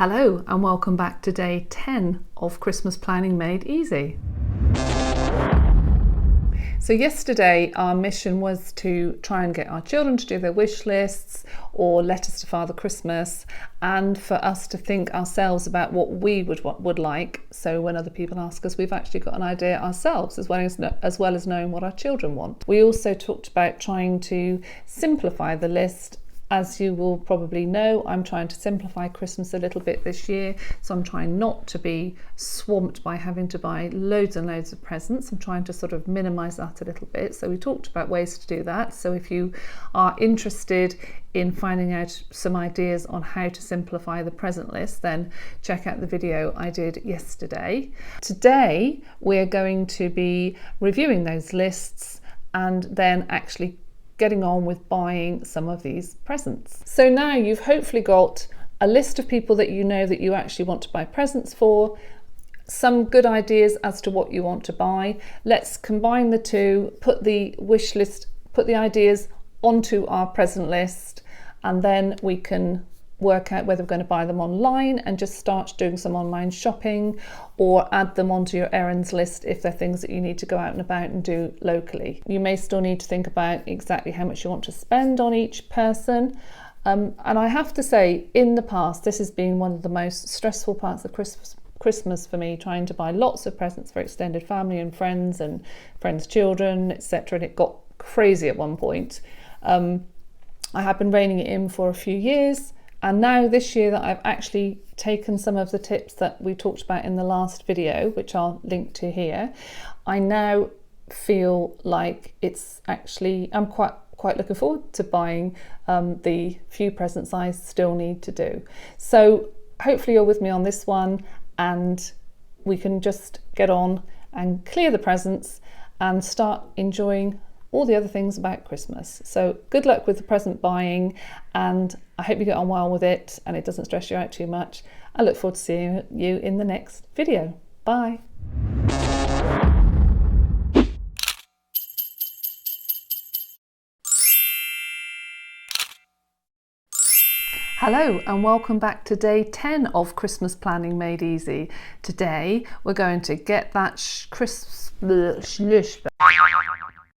Hello and welcome back to day 10 of Christmas Planning Made Easy. So yesterday our mission was to try and get our children to do their wish lists or letters to Father Christmas, and for us to think ourselves about what we would like, so when other people ask us, we've actually got an idea ourselves as well as knowing what our children want. We also talked about trying to simplify the list. As you will probably know, I'm trying to simplify Christmas a little bit this year, so I'm trying not to be swamped by having to buy loads and loads of presents. I'm trying to sort of minimise that a little bit. So we talked about ways to do that. So if you are interested in finding out some ideas on how to simplify the present list, then check out the video I did yesterday. Today, we're going to be reviewing those lists and then actually getting on with buying some of these presents. So now you've hopefully got a list of people that you know that you actually want to buy presents for, some good ideas as to what you want to buy. Let's combine the two, put the wish list, put the ideas onto our present list, and then we can work out whether we're going to buy them online and just start doing some online shopping, or add them onto your errands list if they're things that you need to go out and about and do locally. You may still need to think about exactly how much you want to spend on each person. And I have to say, in the past, this has been one of the most stressful parts of Christmas for me, trying to buy lots of presents for extended family and friends' children, etc. And it got crazy at one point. I have been reining it in for a few years. And now this year that I've actually taken some of the tips that we talked about in the last video, which I'll link to here, I now feel like I'm quite looking forward to buying the few presents I still need to do. So hopefully you're with me on this one, and we can just get on and clear the presents and start enjoying all the other things about Christmas. So good luck with the present buying, and I hope you get on well with it and it doesn't stress you out too much. I look forward to seeing you in the next video. Bye. Hello and welcome back to day 10 of Christmas Planning Made Easy. Today we're going to get that